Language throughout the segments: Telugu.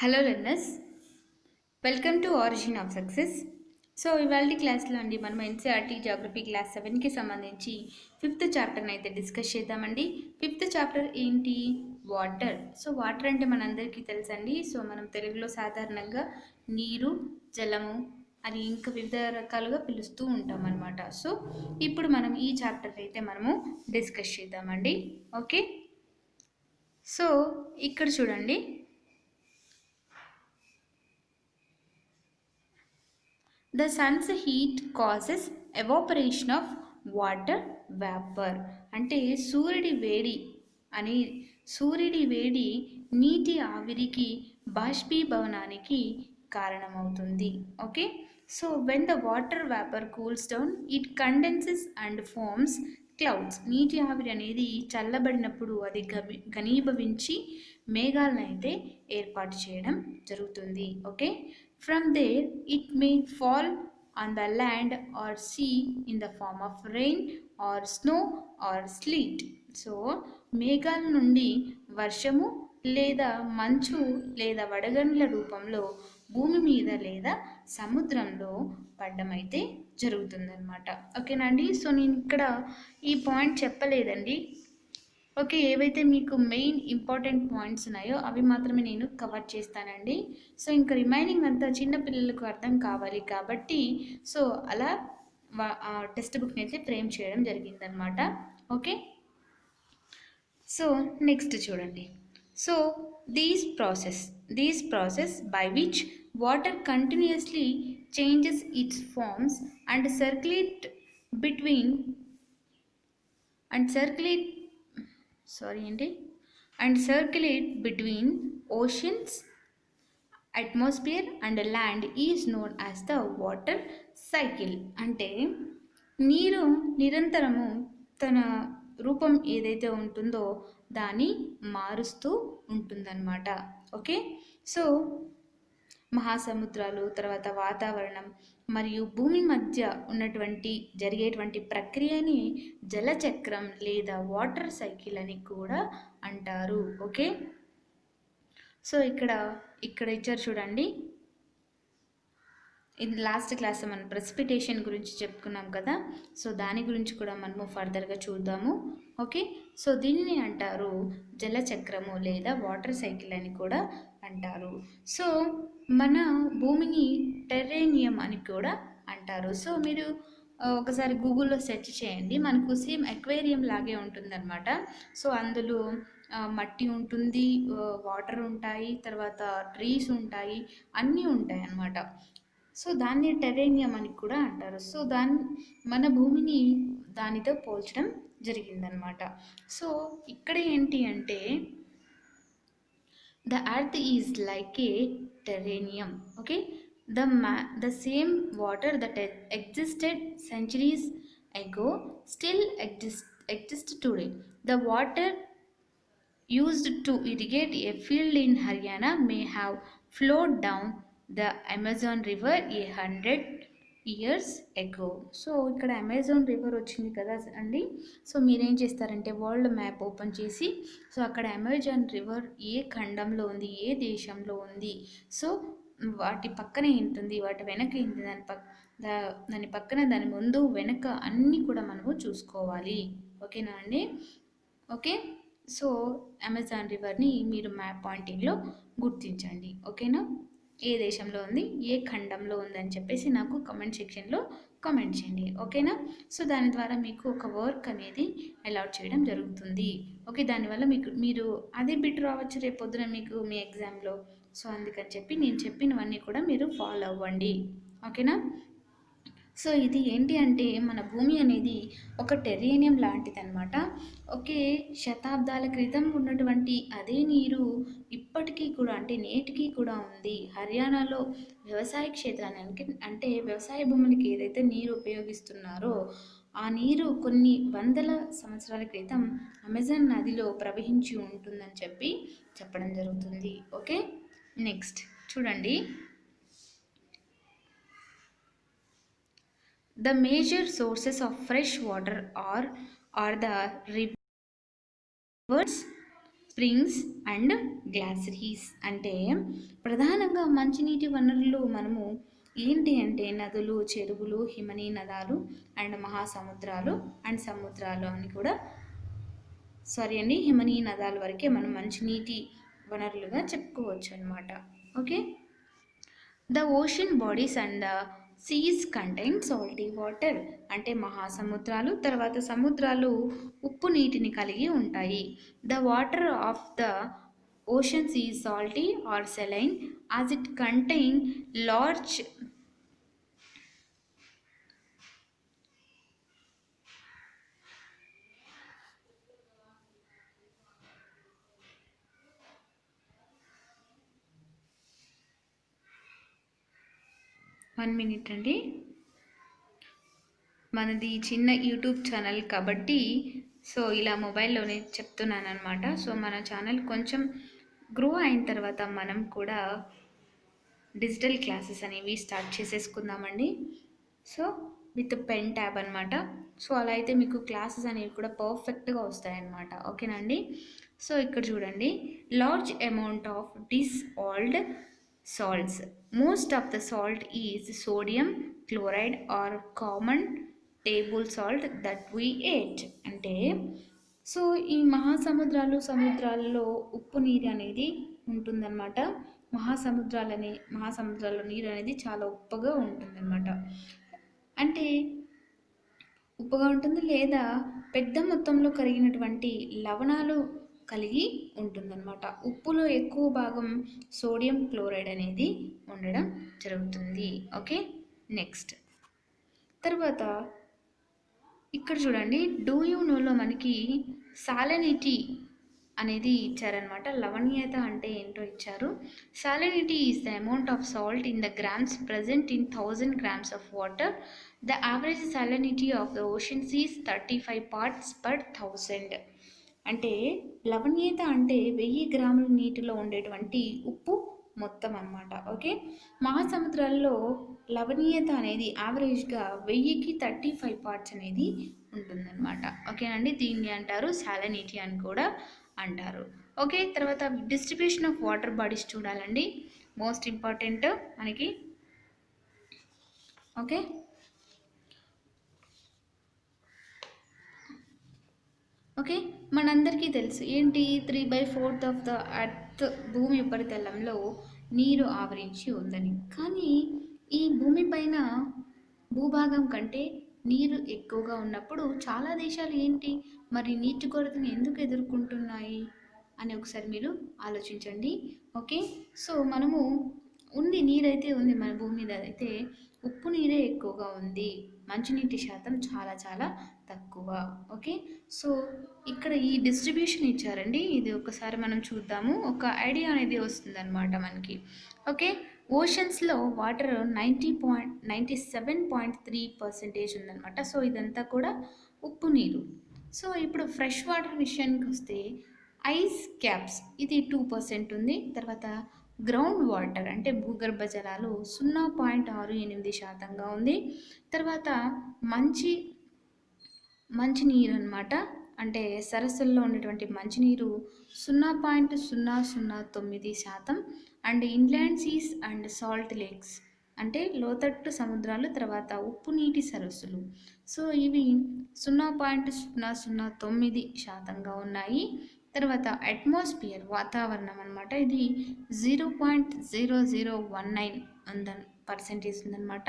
Hello learners, welcome to origin of success. So ఇవాళ క్లాస్లో అండి మనం ఎన్సీఆర్టీ జాగ్రఫీ క్లాస్ 7కి సంబంధించి 5th చాప్టర్ని అయితే డిస్కస్ చేద్దామండి. 5th చాప్టర్ ఏంటి? వాటర్. సో వాటర్ అంటే మనందరికీ తెలుసండి. సో మనం తెలుగులో సాధారణంగా నీరు, జలము అని ఇంకా వివిధ రకాలుగా పిలుస్తూ ఉంటాం అన్నమాట. సో ఇప్పుడు మనం ఈ చాప్టర్ అయితే మనము డిస్కస్ చేద్దామండి. ఓకే, సో ఇక్కడ చూడండి. The sun's heat causes evaporation of water vapor. అంటే సూర్యుడి వేడి నీటి ఆవిరికి బాష్పీభవనానికి కారణమవుతుంది. Okay, so when the water vapour cools down it condenses and forms clouds. నీటి ఆవిరి అనేది చల్లబడినప్పుడు అది ఘనీభవించి మేఘాలను అయితే ఏర్పాటు చేయడం జరుగుతుంది. Okay, from there it may fall on the land or sea in the form of rain or snow or sleet. So మేఘాల నుండి వర్షము లేదా మంచు లేదా వడగండ్ల రూపంలో భూమి మీద లేదా సముద్రంలో పడ్డమైతే జరుగుతుందన్నమాట. ఓకేనా అండి? సో నేను ఇక్కడ ఈ పాయింట్ చెప్పలేదండి. ఓకే, ఏవైతే మీకు మెయిన్ ఇంపార్టెంట్ పాయింట్స్ ఉన్నాయో అవి మాత్రమే నేను కవర్ చేస్తానండి. సో ఇంకా రిమైనింగ్ అంతా చిన్న పిల్లలకు అర్థం కావాలి కాబట్టి సో అలా టెక్స్ట్ బుక్ని అయితే ఫ్రేమ్ చేయడం జరిగిందనమాట. ఓకే, సో నెక్స్ట్ చూడండి. So these process by which water continuously changes its forms and circulate between oceans, atmosphere and land is known as the water cycle. అంటే నీరు నిరంతరము తన రూపం ఏదైతే ఉంటుందో దాన్ని మారుస్తూ ఉంటుందన్నమాట. ఓకే, సో మహాసముద్రాలు, తర్వాత వాతావరణం మరియు భూమి మధ్య జరిగేటువంటి ప్రక్రియని జలచక్రం లేదా వాటర్ సైకిల్ అని కూడా అంటారు. ఓకే, సో ఇక్కడ ఇచ్చారు చూడండి. ఇది లాస్ట్ క్లాస్ మనం ప్రెసిపిటేషన్ గురించి చెప్పుకున్నాం కదా. సో దాని గురించి కూడా మనము ఫర్దర్గా చూద్దాము. ఓకే, సో దీనిని అంటారు జలచక్రము లేదా వాటర్ సైకిల్ అని కూడా అంటారు. సో మన భూమిని టెర్రేనియం అని కూడా అంటారు. సో మీరు ఒకసారి గూగుల్లో సెర్చ్ చేయండి, మనకు సేమ్ అక్వేరియం లాగే ఉంటుందన్నమాట. సో అందులో మట్టి ఉంటుంది, వాటర్ ఉంటాయి, తర్వాత ట్రీస్ ఉంటాయి, అన్నీ ఉంటాయి అన్నమాట. సో దాన్ని టెర్రేనియం అని కూడా అంటారు. సో మన భూమిని దానితో పోల్చడం జరిగిందనమాట. సో ఇక్కడ ఏంటి అంటే the earth is like a terrarium. Okay, the same water that existed centuries ago still exists today. The water used to irrigate a field in Haryana may have flowed down the Amazon river 100 years ago. So ఇక్కడ అమెజాన్ రివర్ వచ్చింది కదా అండి. సో మీరేం చేస్తారంటే వరల్డ్ మ్యాప్ ఓపెన్ చేసి సో అక్కడ అమెజాన్ రివర్ ఏ ఖండంలో ఉంది, ఏ దేశంలో ఉంది, సో వాటి పక్కన ఏంటుంది, వాటి వెనక ఏంటి, దాని పక్కన దాని ముందు వెనక అన్నీ కూడా మనము చూసుకోవాలి. ఓకేనా అండి? ఓకే, సో అమెజాన్ రివర్ని మీరు మ్యాప్ పాయింటింగ్లో గుర్తించండి. ఓకేనా? ఏ దేశంలో ఉంది, ఏ ఖండంలో ఉందని చెప్పేసి నాకు కామెంట్ సెక్షన్లో కామెంట్ చేయండి. ఓకేనా? సో దాని ద్వారా మీకు ఒక వర్క్ అనేది అలాట్ చేయడం జరుగుతుంది. ఓకే, దానివల్ల మీరు అదే బిట్ రావచ్చు రేపు పొద్దున మీకు మీ ఎగ్జామ్లో. సో అందుకని చెప్పి నేను చెప్పినవన్నీ కూడా మీరు ఫాలో అవ్వండి. ఓకేనా? సో ఇది ఏంటి అంటే మన భూమి అనేది ఒక టెర్రేనియం లాంటిది అనమాట. ఒకే శతాబ్దాల క్రితం ఉన్నటువంటి అదే నీరు ఇప్పటికీ కూడా అంటే నేటికి కూడా ఉంది. హర్యానాలో వ్యవసాయ క్షేత్రానికి అంటే వ్యవసాయ భూములకి ఏదైతే నీరు ఉపయోగిస్తున్నారో ఆ నీరు కొన్ని వందల సంవత్సరాల క్రితం అమెజాన్ నదిలో ప్రవహించి ఉంటుందని చెప్పడం జరుగుతుంది. ఓకే, నెక్స్ట్ చూడండి. The major sources of fresh water are the rivers, springs and glaciers. అంటే ప్రధానంగా మంచినీటి వనరులు మనము ఏంటి అంటే నదులు, చెరువులు, హిమనీ నదాలు అండ్ మహాసముద్రాలు అండ్ సముద్రాలు అని కూడా హిమనీ నదాల వరకే మనం మంచినీటి వనరులుగా చెప్పుకోవచ్చు అనమాట. Okay, the ocean bodies and seas contain salty water. అంటే మహాసముద్రాలు తర్వాత సముద్రాలు ఉప్పు నీటిని కలిగి ఉంటాయి. The water of the oceans is salty or saline as it contain large 1 minute అండి. మనది చిన్న యూట్యూబ్ ఛానల్ కాబట్టి సో ఇలా మొబైల్లోనే చెప్తున్నాను అనమాట. సో మన ఛానల్ కొంచెం గ్రో అయిన తర్వాత మనం కూడా డిజిటల్ క్లాసెస్ అనేవి స్టార్ట్ చేసేసుకుందామండి. సో విత్ పెన్ ట్యాబ్ అనమాట. సో అలా అయితే మీకు క్లాసెస్ అనేవి కూడా పర్ఫెక్ట్గా వస్తాయన్నమాట. ఓకేనండి. సో ఇక్కడ చూడండి, large amount of dissolved salts. Most of the salt is sodium chloride or common table salt that we ate. అంటే సో ఈ సముద్రాలలో ఉప్పు నీరు అనేది ఉంటుందన్నమాట. మహాసముద్రాల్లో నీరు అనేది చాలా ఉప్పుగా ఉంటుందన్నమాట. అంటే ఉప్పుగా ఉంటుంది లేదా పెద్ద మొత్తంలో కరిగినటువంటి లవణాలు కలిగి ఉంటుందన్నమాట. ఉప్పులో ఎక్కువ భాగం సోడియం క్లోరైడ్ అనేది ఉండడం జరుగుతుంది. ఓకే, నెక్స్ట్ తర్వాత ఇక్కడ చూడండి, డూ యూ నోలో మనకి సాలనిటీ అనేది ఇచ్చారనమాట. లవణీయత అంటే ఏంటో ఇచ్చారు. Salinity is the amount of salt in the grams present in 1000 grams of water. The average salinity of the oceans is 35 parts per 1000. అంటే లవణీయత అంటే 1000 గ్రాముల నీటిలో ఉండేటువంటి ఉప్పు మొత్తం అన్నమాట. ఓకే, మహాసముద్రాల్లో లవణీయత అనేది యావరేజ్గా 1000కి 35 parts అనేది ఉంటుందన్నమాట. ఓకేనండి, దీన్ని అంటారు సాలినిటీ అని కూడా అంటారు. ఓకే, తర్వాత డిస్ట్రిబ్యూషన్ ఆఫ్ వాటర్ బాడీస్ చూడాలండి, మోస్ట్ ఇంపార్టెంట్ మనకి. ఓకే, ఓకే మనందరికీ తెలుసు ఏంటి, 3/4 ఆఫ్ ద ఎర్త్ భూమి ఉపరితలంలో నీరు ఆవరించి ఉందని. కానీ ఈ భూమి పైన భూభాగం కంటే నీరు ఎక్కువగా ఉన్నప్పుడు చాలా దేశాలు ఏంటి మరి నీటి కొరతను ఎందుకు ఎదుర్కొంటున్నాయి అని ఒకసారి మీరు ఆలోచించండి. ఓకే, సో మనము నీరైతే ఉంది మన భూమి మీద, అయితే ఉప్పు నీరే ఎక్కువగా ఉంది, మంచినీటి శాతం చాలా చాలా తక్కువ. ఓకే, సో ఇక్కడ ఈ డిస్ట్రిబ్యూషన్ ఇచ్చారండి, ఇది ఒకసారి మనం చూద్దాము, ఒక ఐడియా అనేది వస్తుందన్నమాట మనకి. ఓకే, ఓషన్స్లో వాటర్ 97.3% ఉందన్నమాట. సో ఇదంతా కూడా ఉప్పు నీరు. సో ఇప్పుడు ఫ్రెష్ వాటర్ విషయానికి వస్తే ఐస్ క్యాప్స్ ఇది 2% ఉంది. తర్వాత గ్రౌండ్ వాటర్ అంటే భూగర్భ జలాలు 0.68% ఉంది. తర్వాత మంచినీరు అనమాట, అంటే సరస్సుల్లో ఉండేటువంటి మంచినీరు 0.009%. And inland seas and salt lakes అంటే లోతట్టు సముద్రాలు తర్వాత ఉప్పు నీటి సరస్సులు, సో ఇవి 0.009% ఉన్నాయి. తర్వాత అట్మాస్ఫియర్ వాతావరణం అనమాట, ఇది 0.0019% ఉందన్నమాట.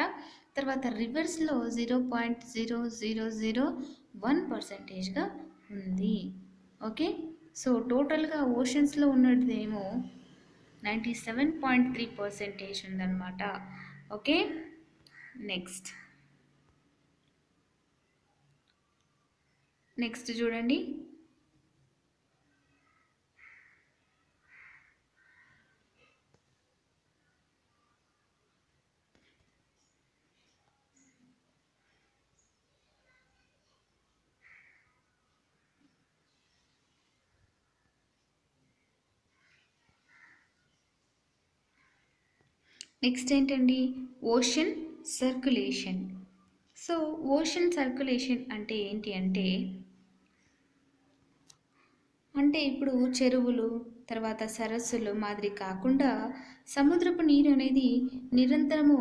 తర్వాత రివర్స్లో 0.0001%గా ఉంది. ఓకే, సో టోటల్గా ఓషన్స్లో ఉన్నదేమో 97.3% ఉందన్నమాట. ఓకే, నెక్స్ట్ చూడండి, నెక్స్ట్ ఏంటండి, ocean circulation. So ocean circulation అంటే ఏంటి అంటే అంటే ఇప్పుడు చెరువులు, తర్వాత సరస్సులు మాదిరి కాకుండా సముద్రపు నీరు అనేది నిరంతరము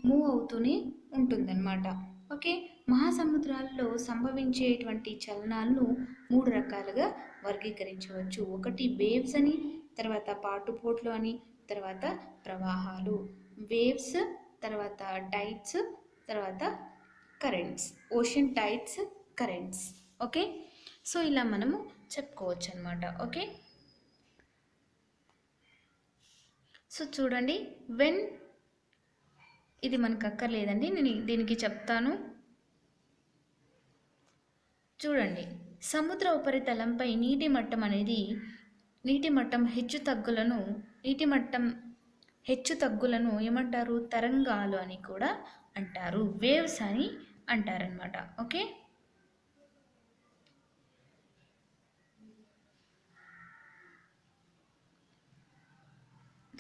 మూవ్ అవుతూనే ఉంటుందన్నమాట. ఓకే. మహాసముద్రాల్లో సంభవించేటువంటి చలనాలను 3 రకాలుగా వర్గీకరించవచ్చు. ఒకటి వేవ్స్ అని, తర్వాత పాటుపోట్లు అని, తర్వాత ప్రవాహాలు. వేవ్స్, తర్వాత టైడ్స్, తర్వాత currents. Ocean tides, currents. Okay. So ఇలా మనము చెప్పుకోవచ్చు అనమాట. ఓకే. సో చూడండి, వెన్ ఇది మనకు అక్కర్లేదండి, నేను దీనికి చెప్తాను. చూడండి, సముద్ర ఉపరితలంపై నీటి మట్టం అనేది నీటి మట్టం హెచ్చు తగ్గులను ఏమంటారు? తరంగాలు అని కూడా అంటారు, వేవ్స్ అని అంటారనమాట. ఓకే.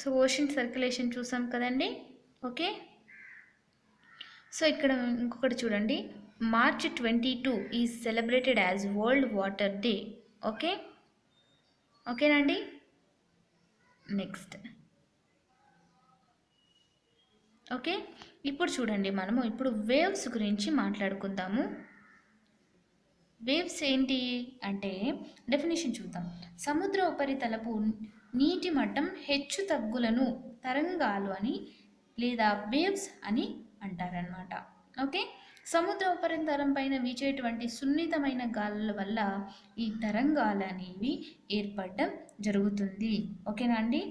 సో ఓషన్ సర్క్యులేషన్ చూసాం కదండి. ఓకే. సో ఇక్కడ ఇంకొకటి చూడండి, March 22 is celebrated as world water day. Okay. ఓకేనండి. నెక్స్ట్. ఓకే. ఇప్పుడు చూడండి, మనము ఇప్పుడు వేవ్స్ గురించి మాట్లాడుకుందాము. వేవ్స్ ఏంటి అంటే డెఫినేషన్ చూద్దాం. సముద్ర ఉపరితలపు నీటి మట్టం హెచ్చు తగ్గులను తరంగాలు అని లేదా వేవ్స్ అని అంటారనమాట. ఓకే. సముద్ర ఉపరితలం పైన వీచేటువంటి సున్నితమైన గాలుల వల్ల ఈ తరంగాలు అనేవి ఏర్పడడం జరుగుతుంది. ఓకేనా అండి.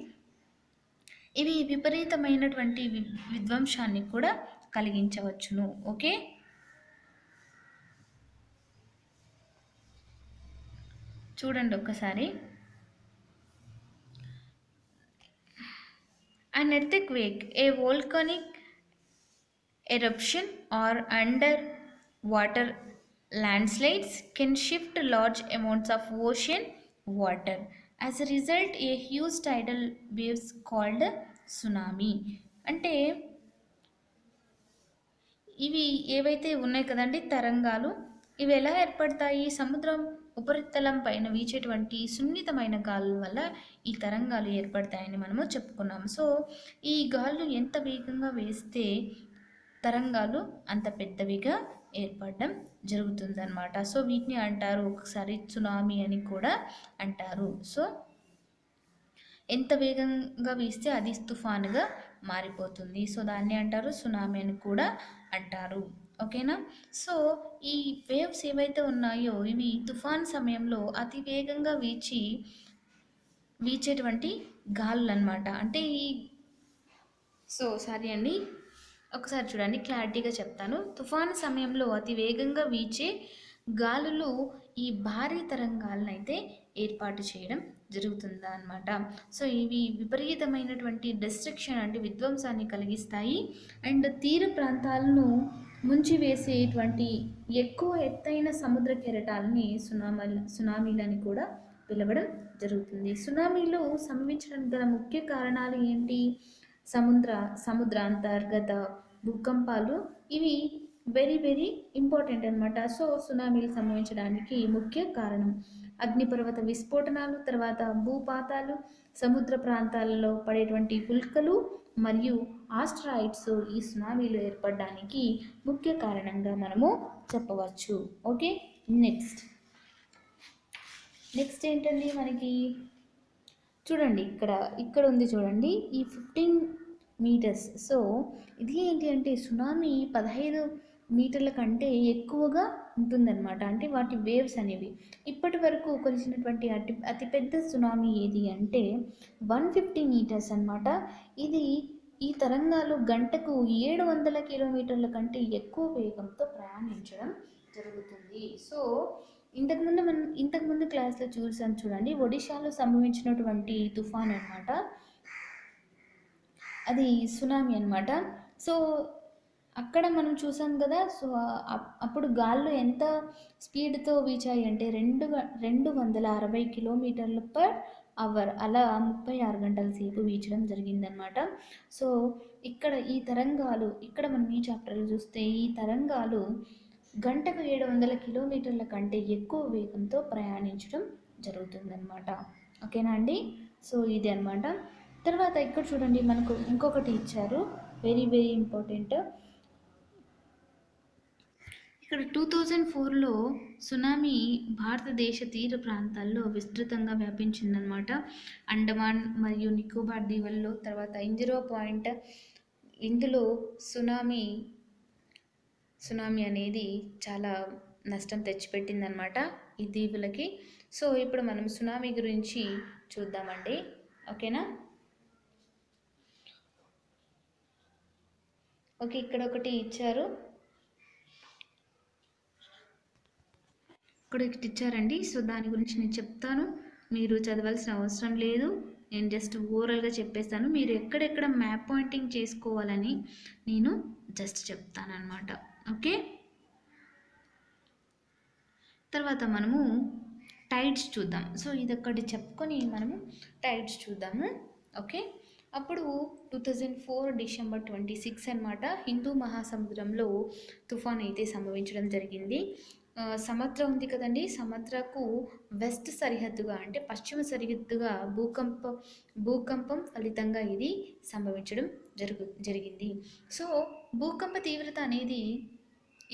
ఇవి విపరీతమైనటువంటి విధ్వంసాన్ని కూడా కలిగించవచ్చును. ఓకే. చూడండి ఒక్కసారి. An earthquake, a volcanic eruption or underwater landslides can shift large amounts of ocean water. As a result, a huge tidal waves called tsunami. అంటే ఇవి ఏవైతే ఉన్నాయి కదండి తరంగాలు, ఇవి ఎలా ఏర్పడతాయి? సముద్రం ఉపరితలం పైన వీచేటువంటి సున్నితమైన గాలుల వల్ల ఈ తరంగాలు ఏర్పడతాయని మనము చెప్పుకున్నాము. సో ఈ గాలులు ఎంత వేగంగా వేస్తే తరంగాలు అంత పెద్దవిగా ఏర్పడడం జరుగుతుందన్నమాట. సో వీటిని అంటారు ఒకసారి సునామీ అని కూడా అంటారు. సో ఎంత వేగంగా వీస్తే అది తుఫానుగా మారిపోతుంది. సో దాన్ని అంటారు సునామీ అని కూడా అంటారు. ఓకేనా. సో ఈ వేవ్స్ ఏవైతే ఉన్నాయో ఇవి తుఫాన్ సమయంలో అతి వేగంగా వీచేటువంటి గాలులు అనమాట. అంటే సారీ అండి, ఒకసారి చూడండి, క్లారిటీగా చెప్తాను. తుఫాను సమయంలో అతి వేగంగా వీచే గాలులు ఈ భారీ తరంగాలను అయితే ఏర్పాటు చేయడం జరుగుతుందా అనమాట. సో ఇవి విపరీతమైనటువంటి డిస్ట్రక్షన్ అంటే విధ్వంసాన్ని కలిగిస్తాయి. అండ్ తీర ప్రాంతాలను ముంచివేసేటువంటి ఎక్కువ ఎత్తైన సముద్ర కెరటాలని సునామీలని కూడా పిలవడం జరుగుతుంది. సునామీలు సంభవించడానికి గల ముఖ్య కారణాలు ఏంటి? సముద్రాంతర్గత భూకంపాలు ఇవి వెరీ వెరీ ఇంపార్టెంట్ అనమాట. సో సునామీలు సంభవించడానికి ముఖ్య కారణం అగ్నిపర్వత విస్ఫోటనాలు, తర్వాత భూపాతాలు, సముద్ర ప్రాంతాలలో పడేటువంటి ఉల్కలు మరియు ఆస్ట్రాయిడ్స్ ఈ సునామీలు ఏర్పడడానికి ముఖ్య కారణంగా మనము చెప్పవచ్చు. ఓకే. నెక్స్ట్ ఏంటండి మనకి చూడండి, ఇక్కడ ఉంది చూడండి, ఈ 15 మీటర్స్. సో ఇది ఏంటి అంటే సునామీ 15 మీటర్ల కంటే ఎక్కువగా ఉంటుందన్నమాట. అంటే వాటి వేవ్స్ అనేవి ఇప్పటి వరకు కొలిచినటువంటి అతిపెద్ద సునామీ ఏది అంటే 150 మీటర్స్ అనమాట. ఈ తరంగాలు గంటకు 700 కిలోమీటర్ల కంటే ఎక్కువ వేగంతో ప్రయాణించడం జరుగుతుంది. సో ఇంతకుముందు క్లాస్లో చూసాం చూడండి, ఒడిశాలో సంభవించినటువంటి తుఫాన్ అనమాట, అది సునామీ అనమాట. సో అక్కడ మనం చూసాం కదా. సో అప్పుడు గాళ్ళు ఎంత స్పీడ్తో వీచాయి అంటే 260 కిలోమీటర్ల పర్ అవర్, అలా 36 గంటల సేపు వీచడం జరిగిందనమాట. సో ఇక్కడ మనం ఈ చాప్టర్లో చూస్తే ఈ తరంగాలు గంటకు 700 కిలోమీటర్ల కంటే ఎక్కువ వేగంతో ప్రయాణించడం జరుగుతుందన్నమాట. ఓకేనా అండి? సో ఇది అనమాట. తర్వాత ఇక్కడ చూడండి మనకు ఇంకొకటి ఇచ్చారు, వెరీ వెరీ ఇంపార్టెంట్. ఇక్కడ 2004లో సునామీ భారతదేశ తీర ప్రాంతాల్లో విస్తృతంగా వ్యాపించిందనమాట. అండమాన్ మరియు నికోబార్ దీవుల్లో. తర్వాత 0 ఇందులో సునామీ సునామీ అనేది చాలా నష్టం తెచ్చిపెట్టిందనమాట ఈ దీవులకి. సో ఇప్పుడు మనం సునామీ గురించి చూద్దామండి. ఓకేనా? ఓకే, ఇక్కడ ఒకటి ఇచ్చారు, ఇక్కడ ఒకటి ఇచ్చారండి. సో దాని గురించి నేను చెప్తాను, మీరు చదవాల్సిన అవసరం లేదు, నేను జస్ట్ ఓవరాల్గా చెప్పేస్తాను. మీరు ఎక్కడెక్కడ మ్యాప్ పాయింటింగ్ చేసుకోవాలని నేను జస్ట్ చెప్తాను అనమాట. ఓకే, తర్వాత మనము టైడ్స్ చూద్దాం. సో ఇది ఒకటి చెప్పుకొని మనము టైడ్స్ చూద్దాము. ఓకే, అప్పుడు 2004 డిసెంబర్ 26 అనమాట, హిందూ మహాసముద్రంలో తుఫాన్ అయితే సంభవించడం జరిగింది. సముద్రం ఉంది కదండి, సముద్రకు వెస్ట్ సరిహద్దుగా అంటే పశ్చిమ సరిహద్దుగా భూకంపం ఫలితంగా ఇది సంభవించడం జరిగింది. సో భూకంప తీవ్రత అనేది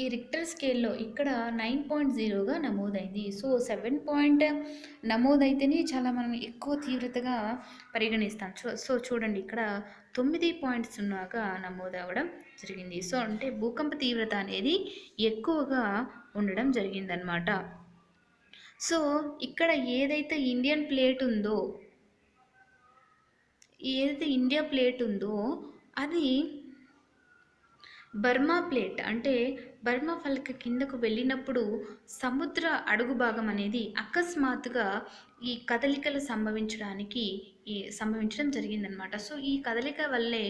ఈ రిక్టర్ స్కేల్లో ఇక్కడ 9.0గా నమోదైంది. సో 7 నమోదైతేనే చాలా మనం ఎక్కువ తీవ్రతగా పరిగణిస్తాం. సో చూడండి ఇక్కడ 9.0గా నమోదవడం జరిగింది. సో అంటే భూకంప తీవ్రత అనేది ఎక్కువగా ఉండడం జరిగిందనమాట. సో ఇక్కడ ఏదైతే ఇండియా ప్లేట్ ఉందో అది బర్మా ప్లేట్, అంటే బర్మా ఫలక కిందకు వెళ్ళినప్పుడు సముద్ర అడుగు భాగం అనేది అకస్మాత్తుగా ఈ కదలికలు సంభవించడం జరిగిందనమాట. సో ఈ కదలిక వల్లే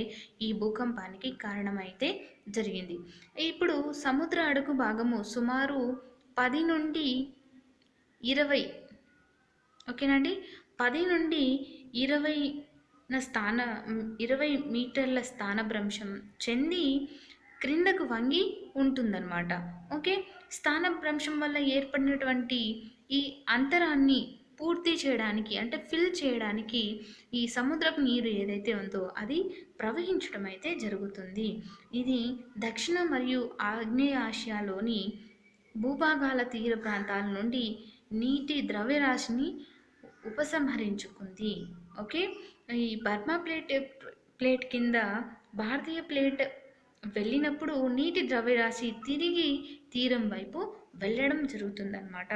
ఈ భూకంపానికి కారణమైతే జరిగింది. ఇప్పుడు సముద్ర అడుగు భాగము సుమారు 10 నుండి 20, ఓకేనండి, 10 నుండి 20 మీటర్ల స్థానభ్రంశం చెంది క్రిందకు వంగి ఉంటుందన్నమాట. ఓకే, స్థానభ్రంశం వల్ల ఏర్పడినటువంటి ఈ అంతరాన్ని పూర్తి చేయడానికి అంటే ఫిల్ చేయడానికి ఈ సముద్రపు నీరు ఏదైతే ఉందో అది ప్రవహించడం అయితే జరుగుతుంది. ఇది దక్షిణ మరియు ఆగ్నేయ ఆసియాలోని భూభాగాల తీర ప్రాంతాల నుండి నీటి ద్రవ్యరాశిని ఉపసంహరించుకుంది. ఓకే, ఈ బర్మా ప్లేట్ కింద భారతీయ ప్లేట్ వెళ్ళినప్పుడు నీటి ద్రవ్యరాశి తిరిగి తీరం వైపు వెళ్ళడం జరుగుతుందన్నమాట.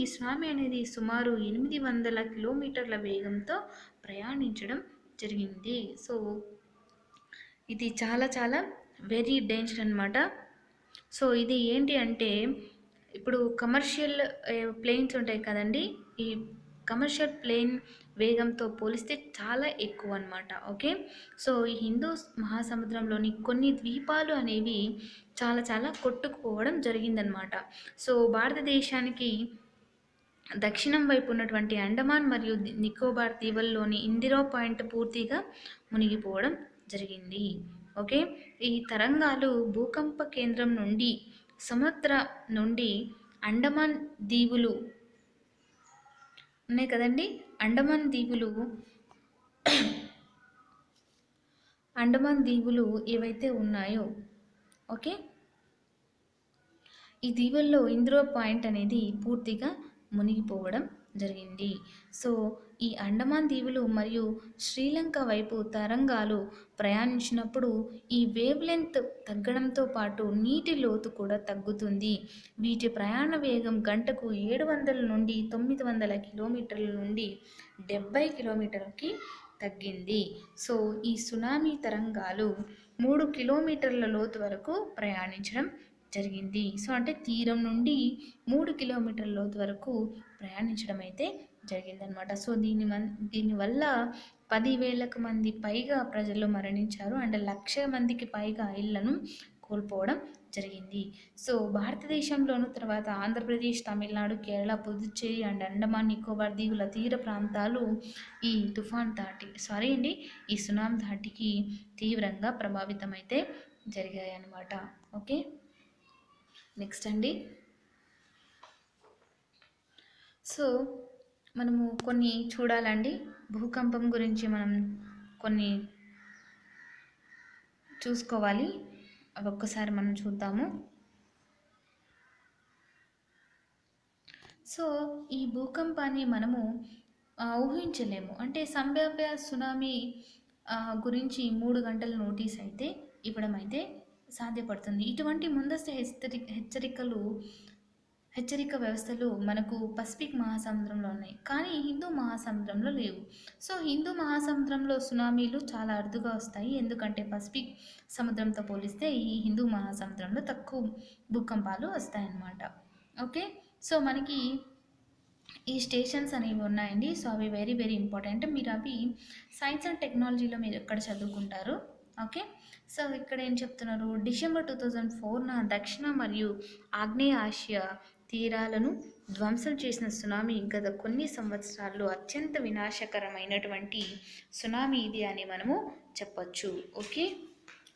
ఈ సునామీ అనేది సుమారు 800 కిలోమీటర్ల వేగంతో ప్రయాణించడం జరిగింది. సో ఇది చాలా చాలా వెరీ డేంజర్ అనమాట. సో ఇది ఏంటి అంటే ఇప్పుడు కమర్షియల్ ప్లేన్స్ ఉంటాయి కదండి, ఈ కమర్షియల్ ప్లేన్ వేగంతో పోలిస్తే చాలా ఎక్కువ అనమాట. ఓకే, సో ఈ హిందూ మహాసముద్రంలోని కొన్ని ద్వీపాలు అనేవి చాలా చాలా కొట్టుకుపోవడం జరిగిందనమాట. సో భారతదేశానికి దక్షిణం వైపు ఉన్నటువంటి అండమాన్ మరియు నికోబార్ దీవుల్లోని ఇందిరా పాయింట్ పూర్తిగా మునిగిపోవడం జరిగింది. ఓకే, ఈ తరంగాలు భూకంప కేంద్రం నుండి సముద్ర నుండి అండమాన్ దీవులు ఉన్నాయి కదండి, అండమాన్ దీవులు ఏవైతే ఉన్నాయో, ఓకే, ఈ దీవుల్లో ఇందిరా పాయింట్ అనేది పూర్తిగా మునిగిపోవడం జరిగింది. సో ఈ అండమాన్ దీవులు మరియు శ్రీలంక వైపు తరంగాలు ప్రయాణించినప్పుడు ఈ వేవ్ లెంత్ తగ్గడంతో పాటు నీటి లోతు కూడా తగ్గుతుంది. వీటి ప్రయాణ వేగం గంటకు 700 నుండి 900 కిలోమీటర్ల నుండి 70 కిలోమీటర్లకి తగ్గింది. సో ఈ సునామీ తరంగాలు 3 కిలోమీటర్ల లోతు వరకు ప్రయాణించడం జరిగింది. సో అంటే తీరం నుండి 3 కిలోమీటర్ల లోతు వరకు ప్రయాణించడం అయితే జరిగిందనమాట. సో దీనివల్ల 10,000 మంది పైగా ప్రజలు మరణించారు అండ్ 1,00,000 మందికి పైగా ఇళ్లను కోల్పోవడం జరిగింది. సో భారతదేశంలోను తర్వాత ఆంధ్రప్రదేశ్, తమిళనాడు, కేరళ, పుదుచ్చేరి అండ్ అండమాన్ నికోబార్ దీవుల తీర ప్రాంతాలు ఈ ఈ సునామీ ధాటికి తీవ్రంగా ప్రభావితమైతే జరిగాయి అన్నమాట. ఓకే, నెక్స్ట్ అండి. సో మనము కొన్ని చూడాలండి. భూకంపం గురించి మనం కొన్ని చూసుకోవాలి. అవి ఒక్కసారి మనం చూద్దాము. సో ఈ భూకంపాన్ని మనము ఊహించలేము. అంటే సంభావ్య సునామీ గురించి 3 గంటల నోటీస్ అయితే ఇవ్వడం అయితే సాధ్యపడుతుంది. ఇటువంటి ముందస్తు హెచ్చరిక వ్యవస్థలు మనకు పసిఫిక్ మహాసముద్రంలో ఉన్నాయి, కానీ హిందూ మహాసముద్రంలో లేవు. సో హిందూ మహాసముద్రంలో సునామీలు చాలా అరుదుగా వస్తాయి, ఎందుకంటే పసిఫిక్ సముద్రంతో పోలిస్తే ఈ హిందూ మహాసముద్రంలో తక్కువ భూకంపాలు వస్తాయన్నమాట. ఓకే, సో మనకి ఈ స్టేషన్స్ అనేవి ఉన్నాయండి. సో అవి వెరీ వెరీ ఇంపార్టెంట్. మీరు అవి సైన్స్ అండ్ టెక్నాలజీలో మీరు ఎక్కడ చదువుకుంటారు. ఓకే, సో ఇక్కడ ఏం చెప్తున్నారు, డిసెంబర్ 2004న దక్షిణ మరియు ఆగ్నేయ ఆసియా తీరాలను ధ్వంసం చేసిన సునామీ గత కొన్ని సంవత్సరాల్లో అత్యంత వినాశకరమైనటువంటి సునామీ ఇది అని మనము చెప్పచ్చు. ఓకే,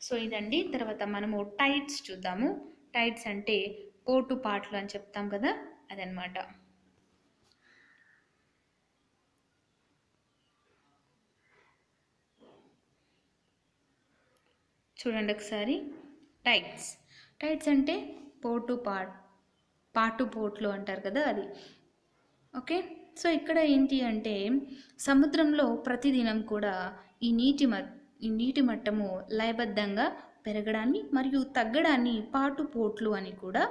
సో ఇదండి. తర్వాత మనము టైడ్స్ చూద్దాము. టైడ్స్ అంటే పోటుపాట్లు అని చెప్తాం కదా, అదనమాట. చూడండి ఒకసారి. టైడ్స్ అంటే పాటుపోట్లు అంటారు కదా, అది. ఓకే, సో ఇక్కడ ఏంటి అంటే సముద్రంలో ప్రతిదినం కూడా ఈ నీటి మట్టము లయబద్ధంగా పెరగడాన్ని మరియు తగ్గడాన్ని పాటుపోట్లు అని కూడా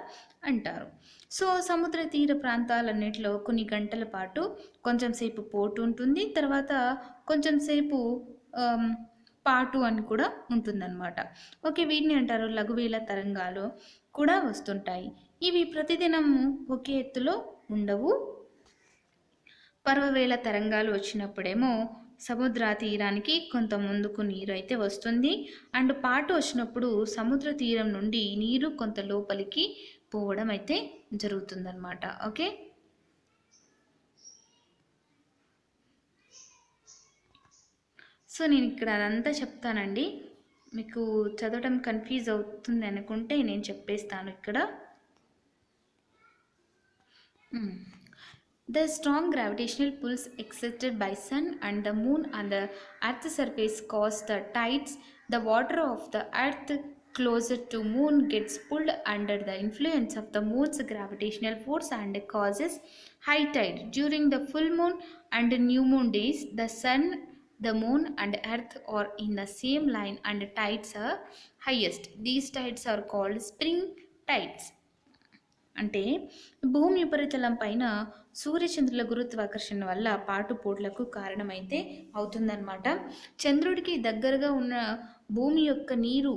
అంటారు. సో సముద్ర తీర ప్రాంతాలన్నిటిలో కొన్ని గంటల పాటు కొంచెం సేపు పోటు ఉంటుంది, తర్వాత కొంచెం సేపు పాటు అని కూడా ఉంటుందన్నమాట. ఓకే, వీటిని అంటారు లఘువేల తరంగాలు కూడా వస్తుంటాయి. ఇవి ప్రతిదినము ఒకే ఎత్తులో ఉండవు. పర్వవేళ తరంగాలు వచ్చినప్పుడేమో సముద్ర తీరానికి కొంత ముందుకు నీరు అయితే వస్తుంది, అండ్ పాటు వచ్చినప్పుడు సముద్ర తీరం నుండి నీరు కొంత లోపలికి పోవడం అయితే జరుగుతుందన్నమాట. ఓకే, సో నేను ఇక్కడ అదంతా చెప్తానండి. మీకు చదవడం కన్ఫ్యూజ్ అవుతుంది అనుకుంటే నేను చెప్పేస్తాను ఇక్కడ. The strong gravitational pulls exerted by sun and the moon on the earth's surface cause the tides. The water of the earth closer to moon gets pulled under the influence of the moon's gravitational force and causes high tide. During the full moon and new moon days, the sun, the moon and earth are in the same line and tides are highest. These tides are called spring tides. అంటే భూమి ఉపరితలం పైన సూర్యచంద్రుల గురుత్వాకర్షణ వల్ల పాటుపోట్లకు కారణమైతే అవుతుందన్నమాట. చంద్రుడికి దగ్గరగా ఉన్న భూమి యొక్క నీరు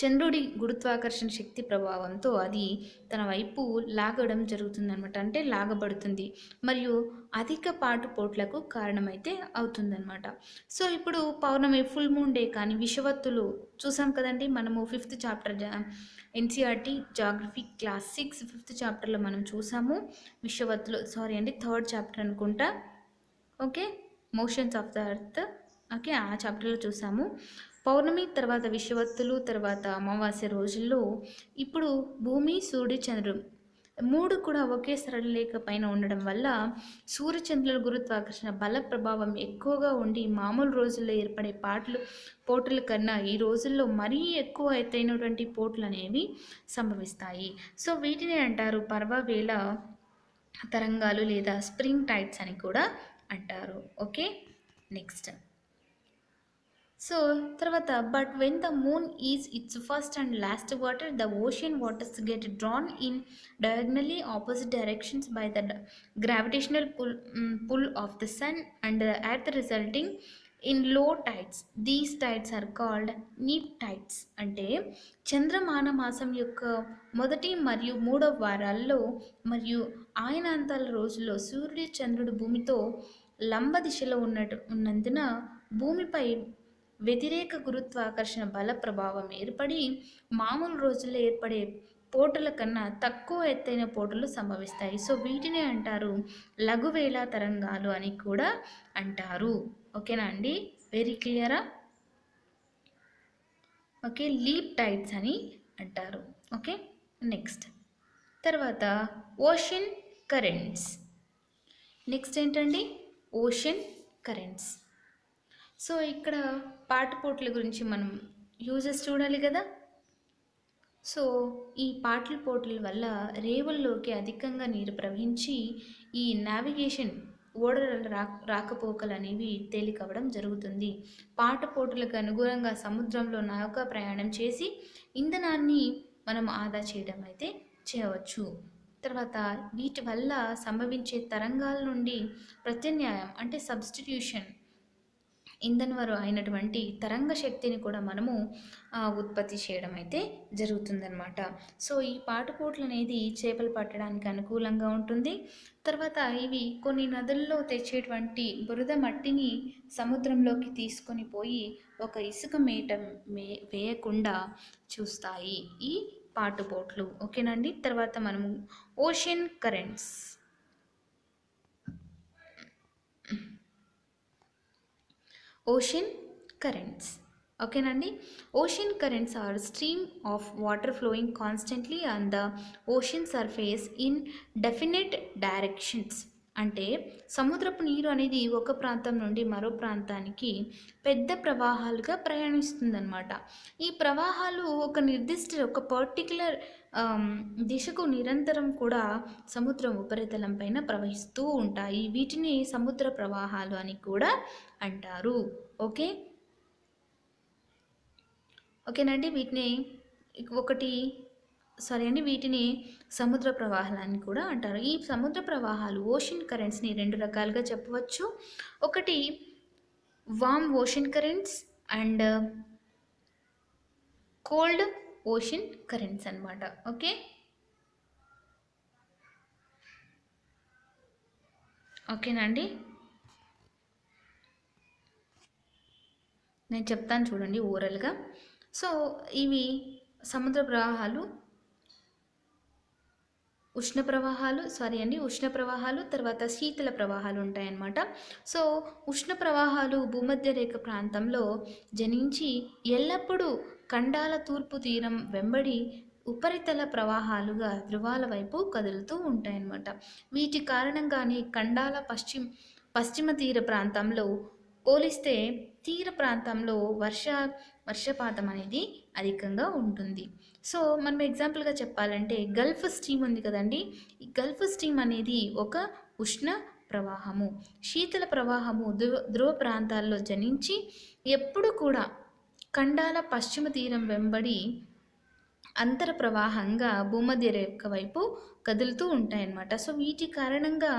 చంద్రుడి గురుత్వాకర్షణ శక్తి ప్రభావంతో అది తన వైపు లాగడం జరుగుతుందన్నమాట, అంటే లాగబడుతుంది, మరియు అధిక పాటుపోట్లకు కారణమైతే అవుతుందన్నమాట. సో ఇప్పుడు పౌర్ణమి, ఫుల్ మూన్ డే కానీ విషవత్తులు చూసాం కదండి. మనము 5th chapter NCERT geography class 6 5th చాప్టర్లో మనం చూసాము విషవత్తులు. సారీ అండి, 3rd చాప్టర్ అనుకుంటా. Okay, motions off the earth. Okay, ఆ చాప్టర్లో చూసాము. పౌర్ణమి తర్వాత విషవత్తులు, తర్వాత అమావాస్య రోజుల్లో ఇప్పుడు భూమి, సూర్యుడు, చంద్రుడు 3 కూడా ఒకే సరళరేఖ పైన ఉండడం వల్ల సూర్యచంద్రుల గురుత్వాకర్షణ బల ప్రభావం ఎక్కువగా ఉండి మామూలు రోజుల్లో ఏర్పడే పోటుల కన్నా ఈ రోజుల్లో మరీ ఎక్కువ ఎత్తైనటువంటి పోట్లు అనేవి సంభవిస్తాయి. సో వీటిని అంటారు పర్వవేళ తరంగాలు లేదా స్ప్రింగ్ టైడ్స్ అని కూడా అంటారు. Okay, next. సో తర్వాత but when the moon is it's first and last water, the ocean waters get drawn in diagonally opposite directions by the gravitational pull of the sun and the earth, resulting in low tides. These tides are called neap tides. అంటే చంద్రమాన మాసం యొక్క మొదటి మరియు 3వ వారాల్లో మరియు ఆయనాంతాల రోజుల్లో సూర్యుడు, చంద్రుడు భూమితో లంబ దిశలో ఉన్నందున భూమిపై వ్యతిరేక గురుత్వాకర్షణ బల ప్రభావం ఏర్పడి మామూలు రోజుల్లో ఏర్పడే పోటుల కన్నా తక్కువ ఎత్తైన పోటులు సంభవిస్తాయి. సో వీటినే అంటారు లఘువేళ తరంగాలు అని కూడా అంటారు. ఓకేనా అండి, వెరీ క్లియరా? ఓకే, లీప్ టైడ్స్ అని అంటారు. Okay, next. తర్వాత ఓషన్ కరెంట్స్. నెక్స్ట్ ఏంటండి, ఓషన్ కరెంట్స్. సో ఇక్కడ పాటపోట్ల గురించి మనం యూజెస్ చూడాలి కదా. సో ఈ పాటల పోటీల వల్ల రేవుల్లోకి అధికంగా నీరు ప్రవహించి ఈ నావిగేషన్ ఓడల రాకపోకలు అనేవి తేలికవ్వడం జరుగుతుంది. పాట పోటీలకు అనుగుణంగా సముద్రంలో నౌకా ప్రయాణం చేసి ఇంధనాన్ని మనం ఆదా చేయడం అయితే చేయవచ్చు. తర్వాత వీటి వల్ల సంభవించే తరంగాల నుండి ప్రత్యామ్నాయం అంటే సబ్స్టిట్యూషన్ ఇంధనవరు అయినటువంటి తరంగ శక్తిని కూడా మనము ఉత్పత్తి చేయడం అయితే జరుగుతుందన్నమాట. సో ఈ పాటుపోట్లు అనేది చేపలు పట్టడానికి అనుకూలంగా ఉంటుంది. తర్వాత ఇవి కొన్ని నదుల్లో తెచ్చేటువంటి బురద మట్టిని సముద్రంలోకి తీసుకొని పోయి ఒక ఇసుక మేట వేయకుండా చూస్తాయి ఈ పాటుపోట్లు. ఓకేనండి. తర్వాత మనము ఓషన్ కరెంట్స్. Ocean currents. ఓకేనండి. Ocean currents are stream of water flowing constantly on the ocean surface in definite directions. అంటే సముద్రపు నీరు అనేది ఒక ప్రాంతం నుండి మరో ప్రాంతానికి పెద్ద ప్రవాహాలుగా ప్రయాణిస్తుందన్నమాట. ఈ ప్రవాహాలు ఒక పర్టికులర్ దిశకు నిరంతరం కూడా సముద్రం ఉపరితలం పైన ప్రవహిస్తూ ఉంటాయి. వీటిని సముద్ర ప్రవాహాలు అని కూడా అంటారు. ఓకేనండి. వీటిని సముద్ర ప్రవాహాలని కూడా అంటారు. ఈ సముద్ర ప్రవాహాలు ఓషన్ కరెంట్స్ని రెండు రకాలుగా చెప్పవచ్చు. ఒకటి warm ocean currents and cold ocean currents అన్నమాట. ఓకేనండి. నేను చెప్తాను చూడండి ఓరల్గా. సో ఇవి సముద్ర ప్రవాహాలు, ఉష్ణ ప్రవాహాలు తర్వాత శీతల ప్రవాహాలు ఉంటాయన్నమాట. సో ఉష్ణ ప్రవాహాలు భూమధ్య రేఖ ప్రాంతంలో జనించి ఎల్లప్పుడూ ఖండాల తూర్పు తీరం వెంబడి ఉపరితల ప్రవాహాలుగా ధృవాల వైపు కదులుతూ ఉంటాయన్నమాట. వీటి కారణంగానే ఖండాల పశ్చిమ తీర ప్రాంతంలో పోలిస్తే తీర ప్రాంతంలో వర్షపాతం అనేది అధికంగా ఉంటుంది. సో మనం ఎగ్జాంపుల్గా చెప్పాలంటే గల్ఫ్ స్ట్రీమ్ ఉంది కదండి. ఈ గల్ఫ్ స్ట్రీమ్ అనేది ఒక ఉష్ణ ప్రవాహము. శీతల ప్రవాహము ధ్రువ ప్రాంతాల్లో జనించి ఎప్పుడు కూడా ఖండాల పశ్చిమ తీరం వెంబడి అంతర ప్రవాహంగా భూమధ్య రేఖ వైపు కదులుతూ ఉంటాయన్నమాట. సో వీటి కారణంగా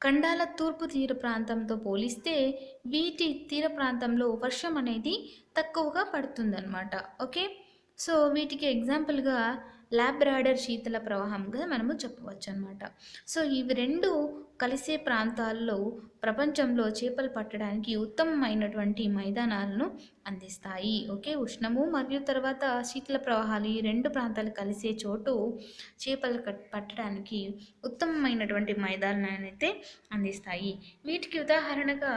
ఖండాల తూర్పు తీర ప్రాంతంతో పోలిస్తే వీటి తీర ప్రాంతంలో వర్షం అనేది తక్కువగా పడుతుందన్నమాట. సో వీటికి ఎగ్జాంపుల్గా లాబ్రాడర్ శీతల ప్రవాహంగా మనము చెప్పవచ్చు అన్నమాట. సో ఇవి రెండు కలిసే ప్రాంతాల్లో ప్రపంచంలో చేపలు పట్టడానికి ఉత్తమమైనటువంటి మైదానాలను అందిస్తాయి. ఉష్ణము మరియు తర్వాత శీతల ప్రవాహాలు ఈ రెండు ప్రాంతాలు కలిసే చోటు చేపలు పట్టడానికి ఉత్తమమైనటువంటి మైదానాలను అయితే అందిస్తాయి. వీటికి ఉదాహరణగా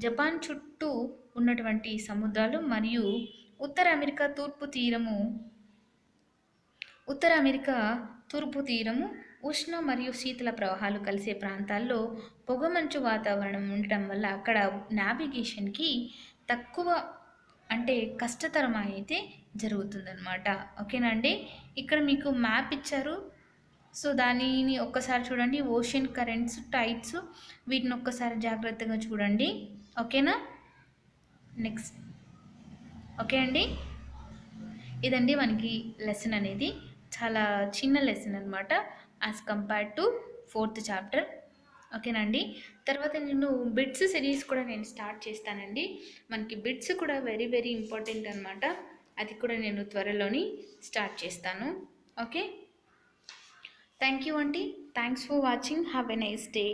జపాన్ చుట్టూ ఉన్నటువంటి సముద్రాలు మరియు ఉత్తర అమెరికా తూర్పు తీరము ఉష్ణ మరియు శీతల ప్రవాహాలు కలిసే ప్రాంతాల్లో పొగమంచు వాతావరణం ఉండటం వల్ల అక్కడ నావిగేషన్కి తక్కువ అంటే కష్టతరం అయితే జరుగుతుందన్నమాట. ఓకేనండి. ఇక్కడ మీకు మ్యాప్ ఇచ్చారు. సో దానిని ఒక్కసారి చూడండి. ఓషన్ కరెంట్స్, టైడ్స్, వీటిని ఒక్కసారి జాగ్రత్తగా చూడండి. ఓకేనా. నెక్స్ట్ ఓకే అండి. ఇదండి మనకి లెసన్ అనేది చాలా చిన్న లెసన్ అనమాట as compared to 4th chapter. ఓకేనండి. తర్వాత నేను బిట్స్ సిరీస్ కూడా నేను స్టార్ట్ చేస్తానండి. మనకి బిట్స్ కూడా వెరీ వెరీ ఇంపార్టెంట్ అనమాట. అది కూడా నేను త్వరలోని స్టార్ట్ చేస్తాను. ఓకే. థ్యాంక్ యూ అండి. Thanks for watching. Have a nice day.